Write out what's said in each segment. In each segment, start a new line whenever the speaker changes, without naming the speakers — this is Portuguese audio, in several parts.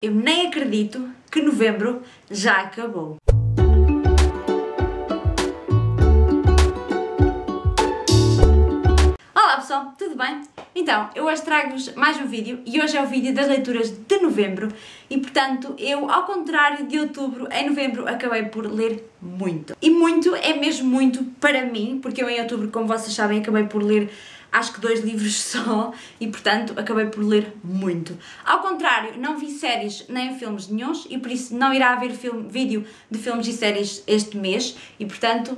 Eu nem acredito que novembro já acabou. Olá pessoal, tudo bem? Então, eu hoje trago-vos mais um vídeo e hoje é o vídeo das leituras de novembro e portanto eu, ao contrário de outubro, em novembro acabei por ler muito. E muito é mesmo muito para mim, porque eu em outubro, como vocês sabem, acabei por ler acho que 2 livros só e portanto acabei por ler muito. Ao contrário, não vi séries nem filmes nenhuns e por isso não irá haver vídeo de filmes e séries este mês e portanto,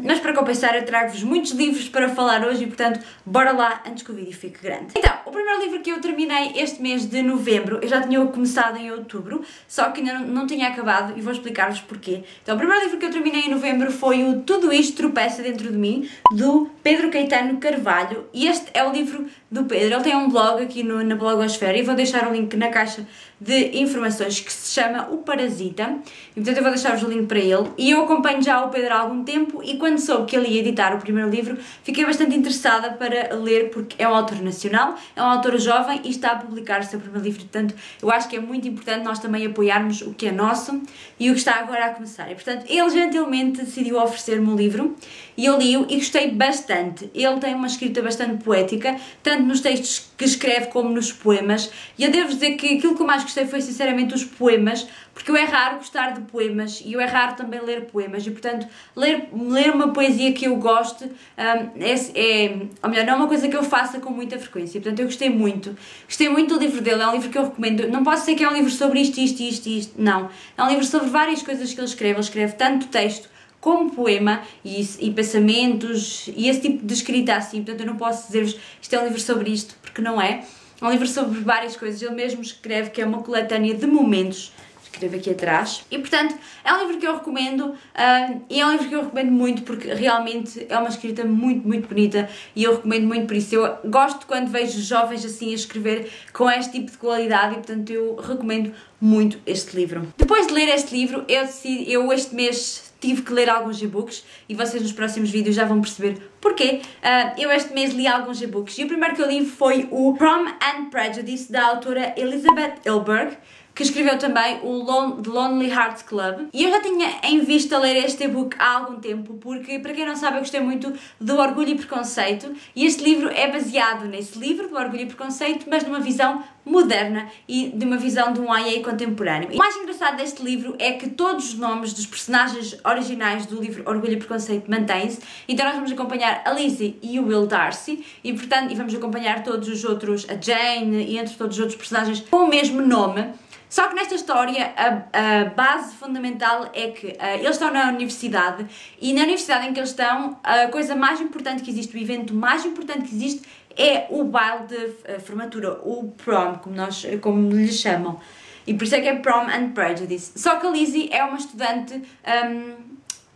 mas para compensar eu trago-vos muitos livros para falar hoje e portanto bora lá antes que o vídeo fique grande. Então, o primeiro livro que eu terminei este mês de novembro, eu já tinha começado em outubro, só que ainda não tinha acabado e vou explicar-vos porquê. Então, o primeiro livro que eu terminei em novembro foi o Tudo Isto Tropeça Dentro de Mim, do Pedro Caetano Carvalho. E este é o livro do Pedro, ele tem um blog aqui na blogosfera e vou deixar o link na caixa de informações que se chama O Parasita e portanto eu vou deixar-vos o link para ele e eu acompanho já o Pedro há algum tempo e quando soube que ele ia editar o primeiro livro fiquei bastante interessada para ler porque é um autor nacional, é um autor jovem e está a publicar o seu primeiro livro, portanto eu acho que é muito importante nós também apoiarmos o que é nosso e o que está agora a começar e portanto ele gentilmente decidiu oferecer-me o livro e eu li-o e gostei bastante. Ele tem uma escrita bastante poética, tanto nos textos que escreve como nos poemas e eu devo dizer que aquilo que eu mais gostei foi sinceramente os poemas, porque eu é raro gostar de poemas e eu é raro também ler poemas e portanto ler uma poesia que eu goste ou melhor, não é uma coisa que eu faça com muita frequência, portanto eu gostei muito do livro dele, é um livro que eu recomendo, não posso dizer que é um livro sobre isto, não, é um livro sobre várias coisas que ele escreve tanto texto como poema e pensamentos e esse tipo de escrita assim, portanto eu não posso dizer-vos isto é um livro sobre isto, porque não é. É um livro sobre várias coisas, ele mesmo escreve que é uma coletânea de momentos, escreve aqui atrás, e portanto é um livro que eu recomendo e é um livro que eu recomendo muito porque realmente é uma escrita muito, muito bonita e eu recomendo muito por isso. Eu gosto quando vejo jovens assim a escrever com este tipo de qualidade e portanto eu recomendo muito este livro. Depois de ler este livro, eu este mês tive que ler alguns e-books e vocês nos próximos vídeos já vão perceber porquê. Eu este mês li alguns e-books e o primeiro que eu li foi o Pride and Prejudice da autora Elizabeth Edelberg, que escreveu também o The Lonely Hearts Club. E eu já tinha em vista ler este e-book há algum tempo, porque, para quem não sabe, eu gostei muito do Orgulho e Preconceito, e este livro é baseado nesse livro, do Orgulho e Preconceito, mas numa visão moderna e de uma visão de um YA contemporâneo. E o mais engraçado deste livro é que todos os nomes dos personagens originais do livro Orgulho e Preconceito mantêm-se, então nós vamos acompanhar a Lizzie e o Will Darcy, e portanto, vamos acompanhar todos os outros, a Jane e entre todos os outros personagens com o mesmo nome. Só que nesta história a base fundamental é que eles estão na universidade e na universidade em que eles estão a coisa mais importante que existe, o evento mais importante que existe é o baile de formatura, o prom, como lhe chamam. E por isso é que é Prom and Prejudice. Só que a Lizzie é uma estudante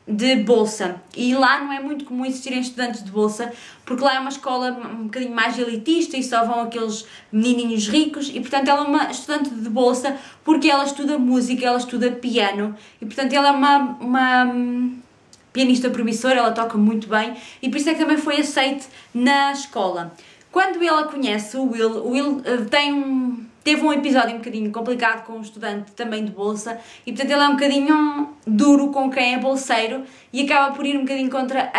de bolsa e lá não é muito comum existirem estudantes de bolsa porque lá é uma escola um bocadinho mais elitista e só vão aqueles menininhos ricos e portanto ela é uma estudante de bolsa porque ela estuda música, ela estuda piano e portanto ela é uma pianista promissora, ela toca muito bem e por isso é que também foi aceite na escola. Quando ela conhece o Will teve um episódio um bocadinho complicado com um estudante também de bolsa e portanto ele é um bocadinho duro com quem é bolseiro e acaba por ir um bocadinho contra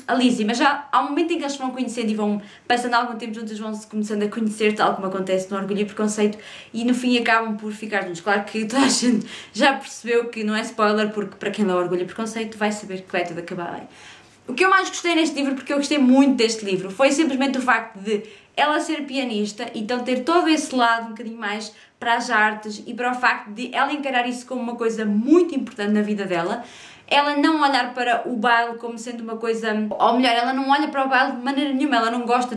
a Lizzie, mas já há um momento em que eles se vão conhecendo e vão passando algum tempo juntos, vão-se começando a conhecer, tal como acontece no Orgulho e Preconceito e no fim acabam por ficar juntos. Claro que toda a gente já percebeu que não é spoiler porque para quem lê Orgulho e Preconceito vai saber que vai tudo acabar bem. O que eu mais gostei neste livro, porque eu gostei muito deste livro, foi simplesmente o facto de ela ser pianista e então ter todo esse lado um bocadinho mais para as artes e para o facto de ela encarar isso como uma coisa muito importante na vida dela. Ela não olhar para o baile como sendo uma coisa, ou melhor, ela não olha para o baile de maneira nenhuma, ela não gosta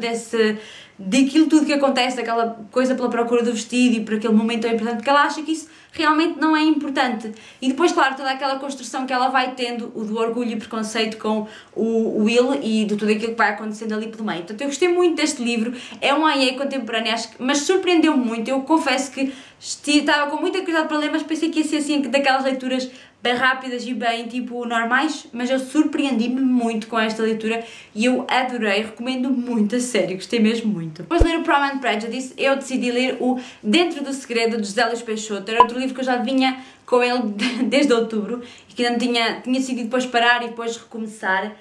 daquilo tudo que acontece, daquela coisa pela procura do vestido e por aquele momento tão importante, porque ela acha que isso realmente não é importante. E depois, claro, toda aquela construção que ela vai tendo, o do Orgulho e Preconceito com o Will e de tudo aquilo que vai acontecendo ali pelo meio. Portanto, eu gostei muito deste livro, é um YA contemporâneo, mas surpreendeu-me muito. Eu confesso que estava com muita curiosidade para ler, mas pensei que ia ser assim daquelas leituras bem rápidas e bem tipo normais, mas eu surpreendi-me muito com esta leitura e eu adorei, recomendo muito, a sério, gostei mesmo muito. Depois de ler o Pride and Prejudice, eu decidi ler o Dentro do Segredo, de José Luís Peixoto. Era outro livro que eu já vinha com ele desde outubro e que ainda tinha decidido depois parar e depois recomeçar.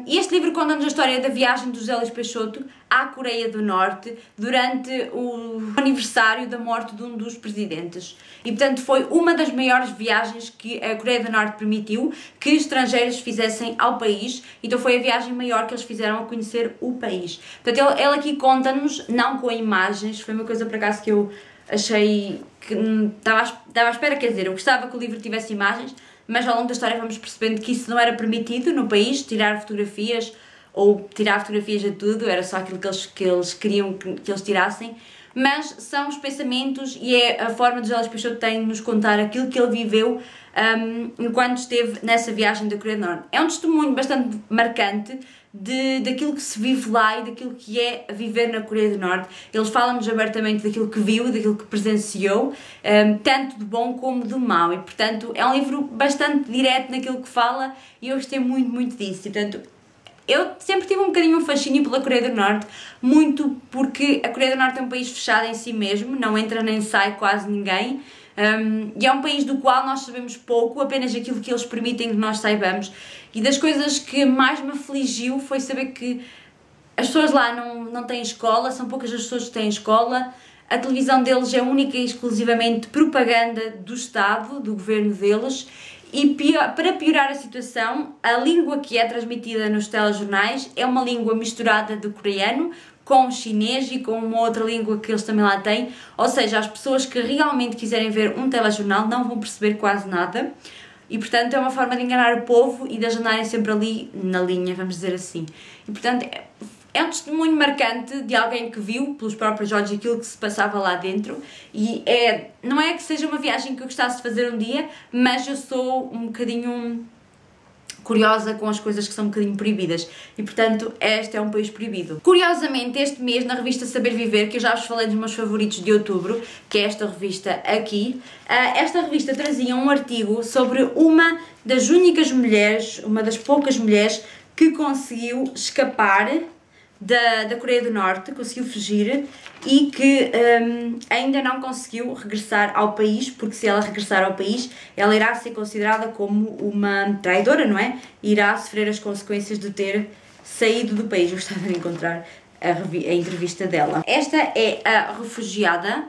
E este livro conta-nos a história da viagem de José Luís Peixoto à Coreia do Norte durante o aniversário da morte de um dos presidentes. E portanto foi uma das maiores viagens que a Coreia do Norte permitiu que estrangeiros fizessem ao país. Então foi a viagem maior que eles fizeram a conhecer o país. Portanto ele aqui conta-nos, não com imagens, foi uma coisa por acaso que eu achei que estava à espera, quer dizer, eu gostava que o livro tivesse imagens, mas ao longo da história vamos percebendo que isso não era permitido no país, tirar fotografias ou tirar fotografias de tudo, era só aquilo que eles queriam que eles tirassem, mas são os pensamentos e é a forma de José Luís Peixoto tem de nos contar aquilo que ele viveu enquanto esteve nessa viagem da Coreia do Norte. É um testemunho bastante marcante daquilo que se vive lá e daquilo que é viver na Coreia do Norte. Eles falam-nos abertamente daquilo que viu, daquilo que presenciou, tanto do bom como do mau, e portanto é um livro bastante direto naquilo que fala e eu gostei muito, muito disso. E, portanto, eu sempre tive um bocadinho um fascínio pela Coreia do Norte, muito porque a Coreia do Norte é um país fechado em si mesmo, não entra nem sai quase ninguém. E é um país do qual nós sabemos pouco, apenas aquilo que eles permitem que nós saibamos. E das coisas que mais me afligiu foi saber que as pessoas lá não têm escola, são poucas as pessoas que têm escola, a televisão deles é única e exclusivamente propaganda do Estado, do governo deles, e para piorar a situação, a língua que é transmitida nos telejornais é uma língua misturada de coreano com chinês e com uma outra língua que eles também lá têm, ou seja, as pessoas que realmente quiserem ver um telejornal não vão perceber quase nada e portanto é uma forma de enganar o povo e de eles andarem sempre ali na linha, vamos dizer assim. E portanto é um testemunho marcante de alguém que viu pelos próprios olhos aquilo que se passava lá dentro e não é que seja uma viagem que eu gostasse de fazer um dia, mas eu sou um bocadinho curiosa com as coisas que são um bocadinho proibidas e portanto este é um país proibido. Curiosamente este mês na revista Saber Viver, que eu já vos falei dos meus favoritos de outubro, que é esta revista aqui, esta revista trazia um artigo sobre uma das únicas mulheres, uma das poucas mulheres que conseguiu escapar da Coreia do Norte, conseguiu fugir e que ainda não conseguiu regressar ao país, porque se ela regressar ao país, ela irá ser considerada como uma traidora, não é? Irá sofrer as consequências de ter saído do país. Eu gostava de encontrar a entrevista dela. Esta é a refugiada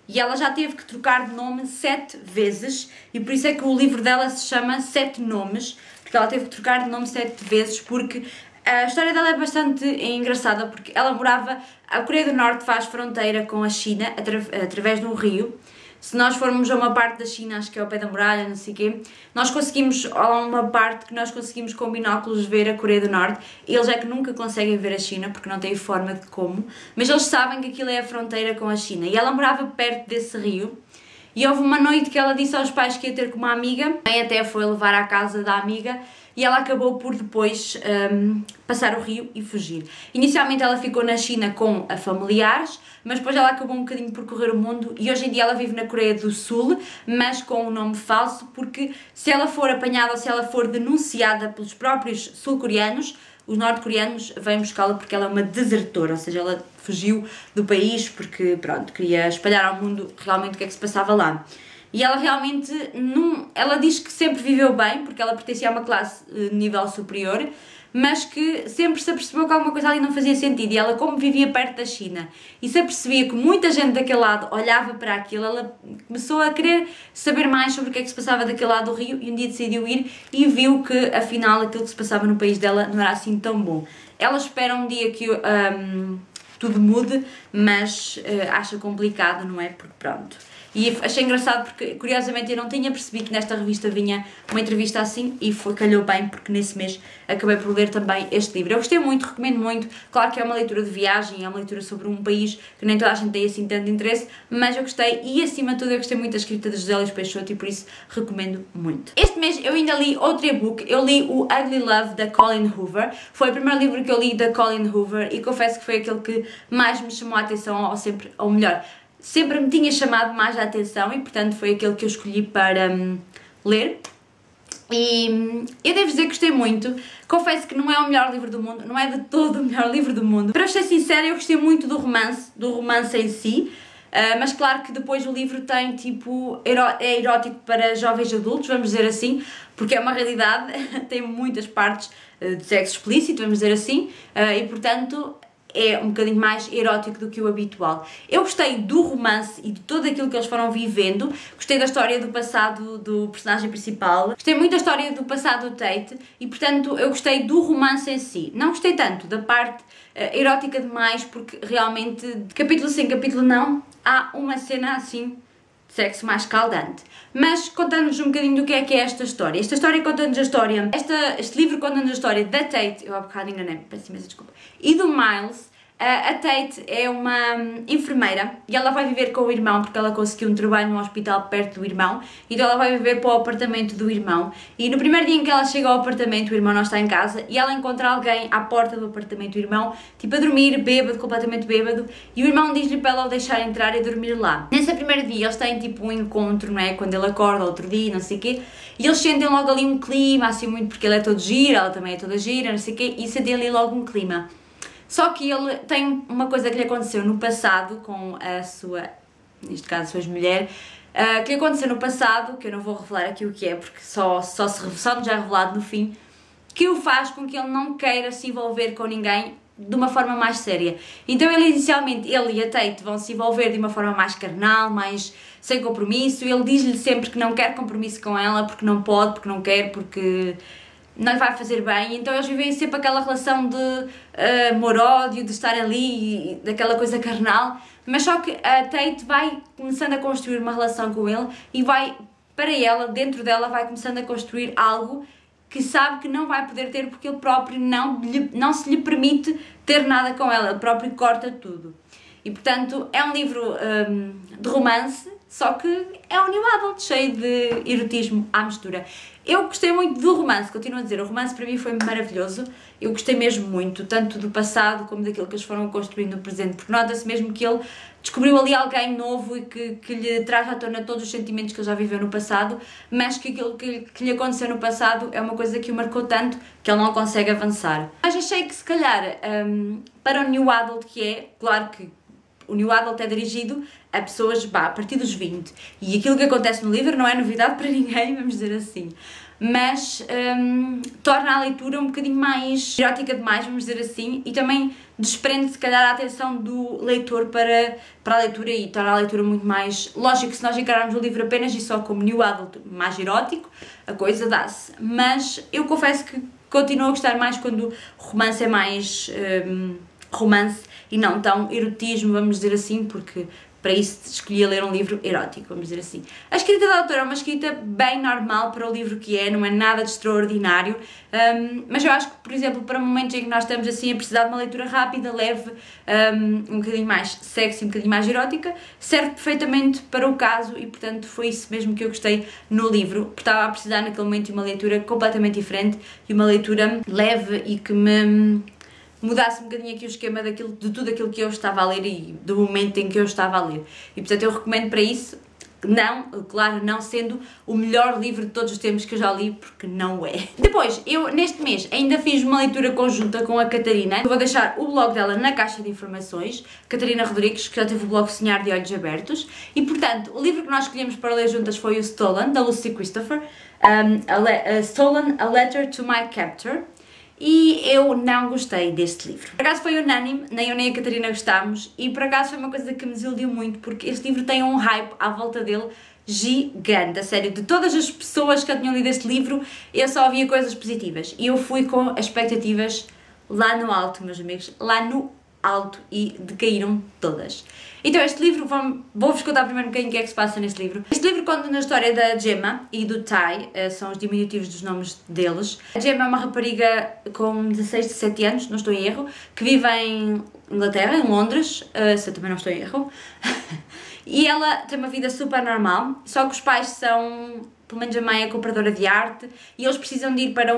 e ela já teve que trocar de nome 7 vezes e por isso é que o livro dela se chama 7 Nomes, porque ela teve que trocar de nome 7 vezes, porque a história dela é bastante engraçada porque ela morava... A Coreia do Norte faz fronteira com a China através de um rio. Se nós formos a uma parte da China, acho que é ao pé da muralha, não sei o quê, nós conseguimos, a uma parte que nós conseguimos com binóculos ver a Coreia do Norte. Eles é que nunca conseguem ver a China porque não têm forma de como, mas eles sabem que aquilo é a fronteira com a China. E ela morava perto desse rio. E houve uma noite que ela disse aos pais que ia ter com uma amiga, e até foi levar à casa da amiga, e ela acabou por depois passar o rio e fugir. Inicialmente ela ficou na China com familiares, mas depois ela acabou um bocadinho por correr o mundo e hoje em dia ela vive na Coreia do Sul, mas com um nome falso, porque se ela for apanhada ou se ela for denunciada pelos próprios sul-coreanos, os norte-coreanos vêm buscá-la porque ela é uma desertora, ou seja, ela fugiu do país porque, pronto, queria espalhar ao mundo realmente o que é que se passava lá. E ela realmente, ela diz que sempre viveu bem, porque ela pertencia a uma classe de nível superior, mas que sempre se apercebeu que alguma coisa ali não fazia sentido. E ela, como vivia perto da China e se apercebia que muita gente daquele lado olhava para aquilo, ela começou a querer saber mais sobre o que é que se passava daquele lado do rio e um dia decidiu ir e viu que, afinal, aquilo que se passava no país dela não era assim tão bom. Ela espera um dia que tudo mude, mas acha complicado, não é? Porque pronto. E achei engraçado porque, curiosamente, eu não tinha percebido que nesta revista vinha uma entrevista assim e calhou bem porque nesse mês acabei por ler também este livro. Eu gostei muito, recomendo muito. Claro que é uma leitura de viagem, é uma leitura sobre um país que nem toda a gente tem assim tanto interesse, mas eu gostei e, acima de tudo, eu gostei muito da escrita de José Luís Peixoto e por isso recomendo muito. Este mês eu ainda li outro e-book, eu li o Ugly Love da Colleen Hoover. Foi o primeiro livro que eu li da Colleen Hoover e confesso que foi aquele que mais me chamou a atenção, ou melhor, sempre me tinha chamado mais a atenção e portanto foi aquele que eu escolhi para ler. E eu devo dizer que gostei muito. Confesso que não é o melhor livro do mundo, não é de todo o melhor livro do mundo. Para ser sincera, eu gostei muito do romance em si, mas claro que depois o livro tem tipo, é erótico para jovens adultos, vamos dizer assim, porque é uma realidade, tem muitas partes de sexo explícito, vamos dizer assim, e portanto é um bocadinho mais erótico do que o habitual. Eu gostei do romance e de tudo aquilo que eles foram vivendo, gostei da história do passado do personagem principal, gostei muito da história do passado do Tate e, portanto, eu gostei do romance em si. Não gostei tanto da parte erótica demais, porque realmente, de capítulo sim, capítulo não, há uma cena assim de sexo mais escaldante. Mas contando-nos um bocadinho do que é esta história. Esta história conta-nos a história, este livro conta-nos a história da Tate, eu há bocado enganei-me, peço imensa desculpa, e do Miles. A Tate é uma enfermeira e ela vai viver com o irmão porque ela conseguiu um trabalho num hospital perto do irmão, então ela vai viver para o apartamento do irmão e no primeiro dia em que ela chega ao apartamento o irmão não está em casa e ela encontra alguém à porta do apartamento do irmão, tipo a dormir, bêbado, completamente bêbado, e o irmão diz-lhe para ela o deixar entrar e dormir lá. Nesse primeiro dia eles têm tipo um encontro, não é? Quando ele acorda outro dia, não sei o quê, e eles sentem logo ali um clima, assim muito porque ele é todo giro, ela também é toda gira, não sei o quê, e sentem ali logo um clima. Só que ele tem uma coisa que lhe aconteceu no passado com a sua, neste caso a sua mulher, que lhe aconteceu no passado, que eu não vou revelar aqui o que é, porque só nos é revelado no fim, que o faz com que ele não queira se envolver com ninguém de uma forma mais séria. Então inicialmente ele e a Tate vão se envolver de uma forma mais carnal, mais sem compromisso, ele diz-lhe sempre que não quer compromisso com ela, porque não pode, porque não quer, porque não lhe vai fazer bem, então eles vivem sempre aquela relação de amor-ódio, de estar ali, daquela coisa carnal, mas só que a Tate vai começando a construir uma relação com ele e vai, para ela, dentro dela, vai começando a construir algo que sabe que não vai poder ter porque ele próprio não se lhe permite ter nada com ela, ele próprio corta tudo. E portanto é um livro de romance, só que é um new adult, cheio de erotismo à mistura. Eu gostei muito do romance, continuo a dizer, o romance para mim foi maravilhoso, eu gostei mesmo muito, tanto do passado como daquilo que eles foram construindo no presente, porque nota-se mesmo que ele descobriu ali alguém novo e que lhe traz à tona todos os sentimentos que ele já viveu no passado, mas que aquilo que lhe aconteceu no passado é uma coisa que o marcou tanto que ele não consegue avançar. Mas achei que se calhar, para o new adult que é, claro que o new adult é dirigido a pessoas a partir dos 20 e aquilo que acontece no livro não é novidade para ninguém, vamos dizer assim, mas torna a leitura um bocadinho mais erótica demais, vamos dizer assim, e também desprende se calhar a atenção do leitor para a leitura e torna a leitura muito mais... Lógico que se nós encararmos o livro apenas e só como new adult mais erótico, a coisa dá-se, mas eu confesso que continuo a gostar mais quando o romance é mais romance e não tão erotismo, vamos dizer assim, porque para isso escolhi ler um livro erótico, vamos dizer assim. A escrita da autora é uma escrita bem normal para o livro que é, não é nada de extraordinário, mas eu acho que, por exemplo, para momentos em que nós estamos assim a precisar de uma leitura rápida, leve, um bocadinho mais sexy, um bocadinho mais erótica, serve perfeitamente para o caso e, portanto, foi isso mesmo que eu gostei no livro, porque estava a precisar naquele momento de uma leitura completamente diferente e uma leitura leve e que me mudasse um bocadinho aqui o esquema de tudo aquilo que eu estava a ler e do momento em que eu estava a ler. E portanto eu recomendo para isso, claro, não sendo o melhor livro de todos os tempos que eu já li, porque não é. Depois, eu neste mês ainda fiz uma leitura conjunta com a Catarina. Eu vou deixar o blog dela na caixa de informações, Catarina Rodrigues, que já teve o blog Sonhar de Olhos Abertos. E portanto, o livro que nós escolhemos para ler juntas foi o Stolen, da Lucy Christopher. Stolen, A Letter to My Captor. E eu não gostei deste livro. Por acaso foi unânime, nem eu nem a Catarina gostámos, e por acaso foi uma coisa que me desiludiu muito, porque este livro tem um hype à volta dele gigante, a sério. De todas as pessoas que já tinham lido este livro, eu só ouvia coisas positivas. E eu fui com expectativas lá no alto, meus amigos, lá no alto, e decaíram todas. Então este livro, vou-vos contar primeiro um bocadinho o que é que se passa neste livro. Este livro conta a história da Gemma e do Ty, são os diminutivos dos nomes deles. A Gemma é uma rapariga com 16, 17 anos, não estou em erro, que vive em Inglaterra, em Londres, se eu também não estou em erro. E ela tem uma vida super normal, só que os pais são, pelo menos a mãe é compradora de arte, e eles precisam de ir para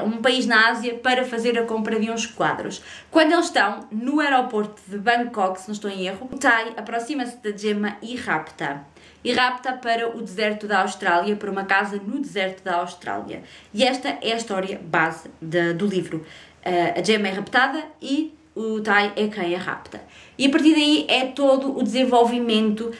um país na Ásia, para fazer a compra de uns quadros. Quando eles estão no aeroporto de Bangkok, se não estou em erro, o Tai aproxima-se da Gemma e rapta. E rapta para o deserto da Austrália, para uma casa no deserto da Austrália. E esta é a história base do livro. A Gemma é raptada e o Tai é quem a rapta. E a partir daí é todo o desenvolvimento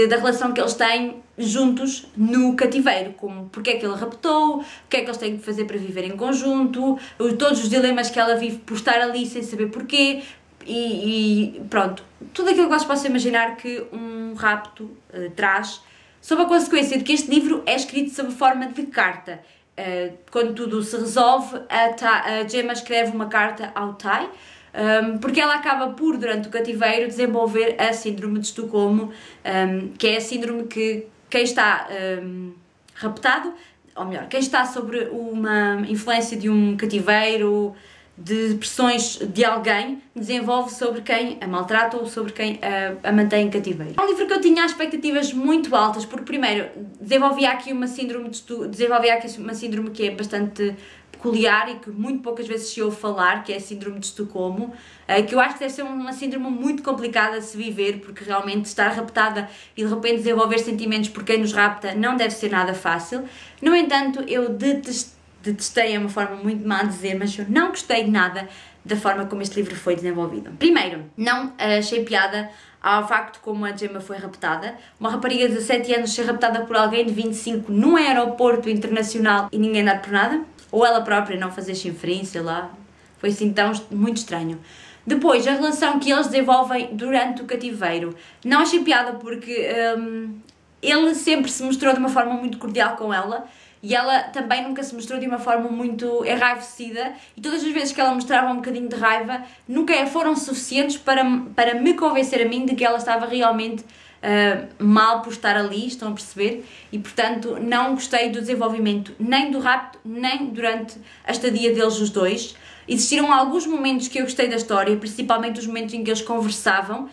da relação que eles têm juntos no cativeiro, como porque é que ele raptou, o que é que eles têm de fazer para viver em conjunto, todos os dilemas que ela vive por estar ali sem saber porquê, e pronto, tudo aquilo que vocês possam imaginar que um rapto traz, sob a consequência de que este livro é escrito sob forma de carta. Quando tudo se resolve, a Gemma escreve uma carta ao Tai, porque ela acaba por, durante o cativeiro, desenvolver a síndrome de Estocolmo, que é a síndrome que quem está raptado, ou melhor, quem está sobre uma influência de um cativeiro, de pressões de alguém, desenvolve sobre quem a maltrata ou sobre quem a mantém em cativeiro. É um livro que eu tinha expectativas muito altas, porque primeiro desenvolvia aqui uma síndrome que é bastante peculiar e que muito poucas vezes se ouve falar, que é a síndrome de Estocolmo, que eu acho que deve ser uma síndrome muito complicada de se viver, porque realmente estar raptada e de repente desenvolver sentimentos por quem nos rapta não deve ser nada fácil. No entanto, eu detestei, é uma forma muito má de dizer, mas eu não gostei de nada da forma como este livro foi desenvolvido. Primeiro, não achei piada ao facto como a Gemma foi raptada. Uma rapariga de 17 anos ser raptada por alguém de 25 num aeroporto internacional e ninguém dar por nada. Ou ela própria não fazer chinfrim, sei lá. Foi assim tão muito estranho. Depois, a relação que eles desenvolvem durante o cativeiro. Não achei piada porque ele sempre se mostrou de uma forma muito cordial com ela. E ela também nunca se mostrou de uma forma muito enraivecida, e todas as vezes que ela mostrava um bocadinho de raiva, nunca foram suficientes para me convencer a mim de que ela estava realmente mal por estar ali, estão a perceber? E portanto não gostei do desenvolvimento nem do rapto, nem durante a estadia deles os dois. Existiram alguns momentos que eu gostei da história, principalmente os momentos em que eles conversavam,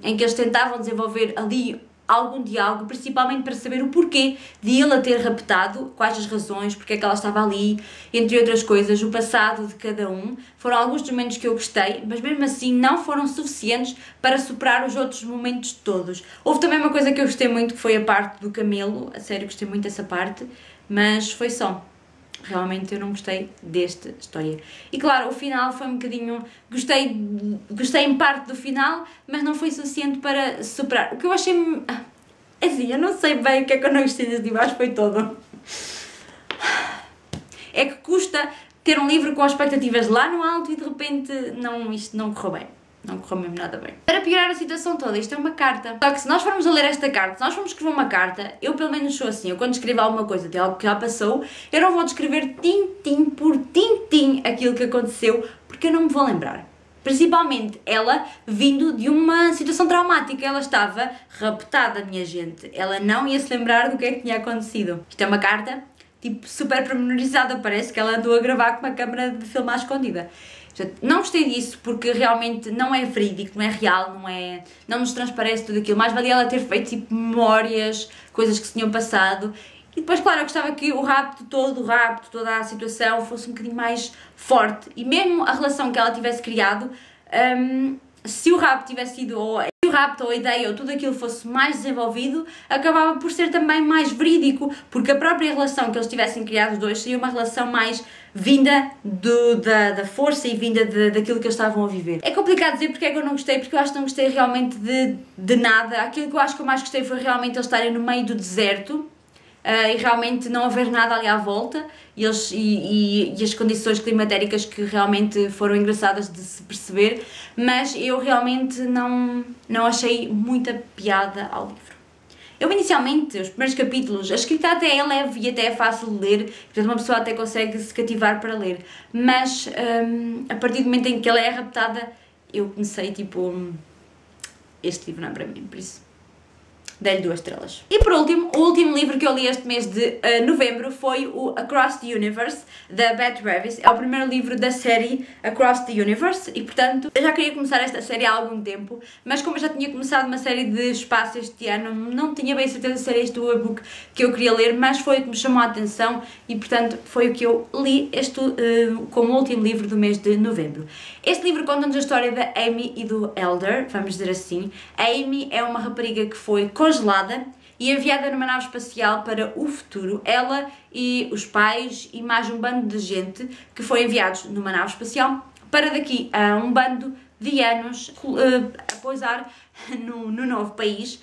em que eles tentavam desenvolver ali algum diálogo, principalmente para saber o porquê de ele a ter raptado, quais as razões, porque é que ela estava ali, entre outras coisas, o passado de cada um. Foram alguns dos momentos que eu gostei, mas mesmo assim não foram suficientes para superar os outros momentos todos. Houve também uma coisa que eu gostei muito, que foi a parte do camelo, a sério gostei muito dessa parte, mas foi só. Realmente eu não gostei desta história. E claro, o final foi um bocadinho... Gostei em parte do final, mas não foi suficiente para superar. O que eu achei... Assim, eu não sei bem o que é que eu não gostei desse livro, acho que foi todo. É que custa ter um livro com expectativas lá no alto e de repente isto não correu bem. Não correu mesmo nada bem. Para piorar a situação toda, isto é uma carta. Só que se nós formos a ler esta carta, se nós formos escrever uma carta, eu pelo menos sou assim, eu quando escrevo alguma coisa de algo que já passou, eu não vou descrever tintim por tintim aquilo que aconteceu, porque eu não me vou lembrar. Principalmente ela vindo de uma situação traumática, ela estava raptada, minha gente. Ela não ia se lembrar do que é que tinha acontecido. Isto é uma carta, tipo, super pormenorizada, parece que ela andou a gravar com uma câmera de filmar escondida. Portanto, não gostei disso porque realmente não é verídico, não é real, não nos transparece tudo aquilo. Mais valia ela ter feito tipo memórias, coisas que se tinham passado. E depois, claro, eu gostava que o rapto, toda a situação fosse um bocadinho mais forte. E mesmo a relação que ela tivesse criado, se o rapto tivesse sido, ou a ideia, ou tudo aquilo fosse mais desenvolvido, acabava por ser também mais verídico, porque a própria relação que eles tivessem criado os dois seria uma relação mais vinda da força e vinda daquilo que eles estavam a viver. É complicado dizer porque é que eu não gostei, porque eu acho que não gostei realmente de nada. Aquilo que eu acho que eu mais gostei foi realmente eles estarem no meio do deserto, e realmente não haver nada ali à volta, e as condições climatéricas que realmente foram engraçadas de se perceber, mas eu realmente não achei muita piada ao livro. Eu inicialmente, os primeiros capítulos, a escrita até é leve e até é fácil de ler, portanto uma pessoa até consegue se cativar para ler, mas a partir do momento em que ela é raptada, eu comecei tipo, este livro não é para mim, por isso dei-lhe 2 estrelas. E por último, o último livro que eu li este mês de novembro foi o Across the Universe, da Beth Revis. É o primeiro livro da série Across the Universe e, portanto, eu já queria começar esta série há algum tempo, mas como eu já tinha começado uma série de espaço este ano, não tinha bem certeza se era este o e-book que eu queria ler, mas foi o que me chamou a atenção e, portanto, foi o que eu li como último livro do mês de novembro. Este livro conta-nos a história da Amy e do Elder, vamos dizer assim. A Amy é uma rapariga que foi congelada e enviada numa nave espacial para o futuro. Ela e os pais e mais um bando de gente que foi enviados numa nave espacial para daqui a um bando de anos pousar no novo país,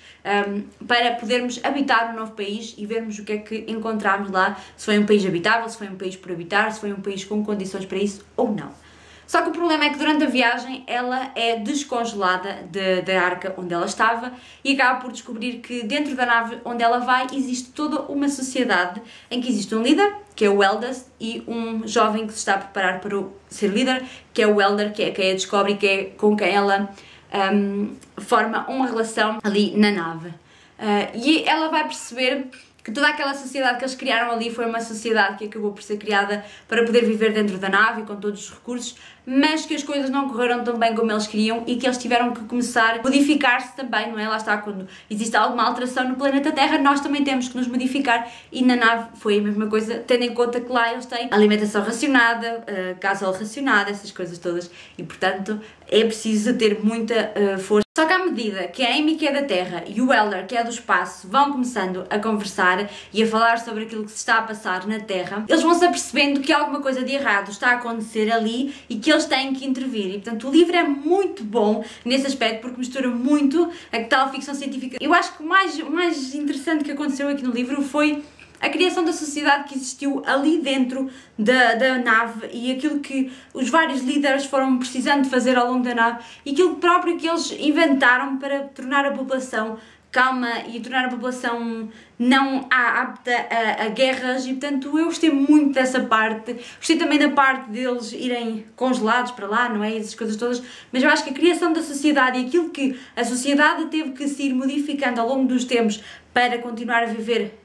para podermos habitar o novo país e vermos o que é que encontramos lá, se foi um país habitável, se foi um país por habitar, se foi um país com condições para isso ou não. Só que o problema é que durante a viagem ela é descongelada da arca onde ela estava e acaba por descobrir que dentro da nave onde ela vai existe toda uma sociedade em que existe um líder, que é o Eldest, e um jovem que se está a preparar para ser líder, que é o Elder, que é quem a descobre e que é com quem ela forma uma relação ali na nave. E ela vai perceber que toda aquela sociedade que eles criaram ali foi uma sociedade que acabou por ser criada para poder viver dentro da nave e com todos os recursos, mas que as coisas não correram tão bem como eles queriam e que eles tiveram que começar a modificar-se também, não é? Lá está, quando existe alguma alteração no planeta Terra, nós também temos que nos modificar e na nave foi a mesma coisa, tendo em conta que lá eles têm alimentação racionada, gasóleo racionado, essas coisas todas e, portanto, é preciso ter muita força. Só que à medida que a Amy, que é da Terra, e o Elder, que é do espaço, vão começando a conversar e a falar sobre aquilo que se está a passar na Terra, eles vão-se apercebendo que alguma coisa de errado está a acontecer ali e que eles têm que intervir. E, portanto, o livro é muito bom nesse aspecto porque mistura muito a tal ficção científica. Eu acho que o mais interessante que aconteceu aqui no livro foi a criação da sociedade que existiu ali dentro da nave e aquilo que os vários líderes foram precisando de fazer ao longo da nave e aquilo próprio que eles inventaram para tornar a população calma e tornar a população não apta a guerras e, portanto, eu gostei muito dessa parte. Gostei também da parte deles irem congelados para lá, não é? Essas coisas todas, mas eu acho que a criação da sociedade e aquilo que a sociedade teve que se ir modificando ao longo dos tempos para continuar a viver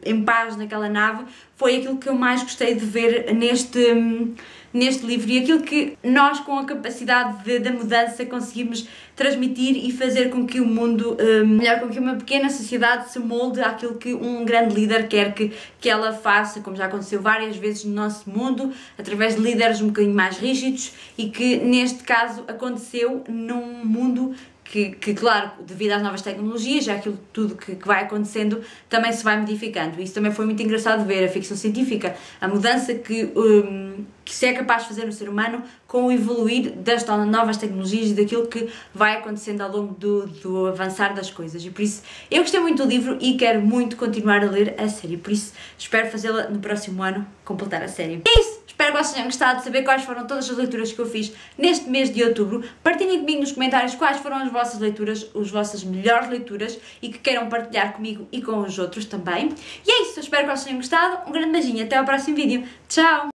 em paz naquela nave, foi aquilo que eu mais gostei de ver neste livro e aquilo que nós, com a capacidade da mudança, conseguimos transmitir e fazer com que o mundo, melhor, com que uma pequena sociedade se molde àquilo que um grande líder quer que ela faça, como já aconteceu várias vezes no nosso mundo, através de líderes um bocadinho mais rígidos e que neste caso aconteceu num mundo que, claro, devido às novas tecnologias, já aquilo tudo que vai acontecendo, também se vai modificando. Isso também foi muito engraçado ver, a ficção científica, a mudança que se é capaz de fazer no ser humano com o evoluir das novas tecnologias e daquilo que vai acontecendo ao longo do avançar das coisas. E por isso, eu gostei muito do livro e quero muito continuar a ler a série. Por isso, espero fazê-la no próximo ano, completar a série. É isso! Espero que vocês tenham gostado de saber quais foram todas as leituras que eu fiz neste mês de outubro. Partilhem comigo nos comentários quais foram as vossas leituras, as vossas melhores leituras e que queiram partilhar comigo e com os outros também. E é isso, espero que vocês tenham gostado. Um grande beijinho, até ao próximo vídeo. Tchau!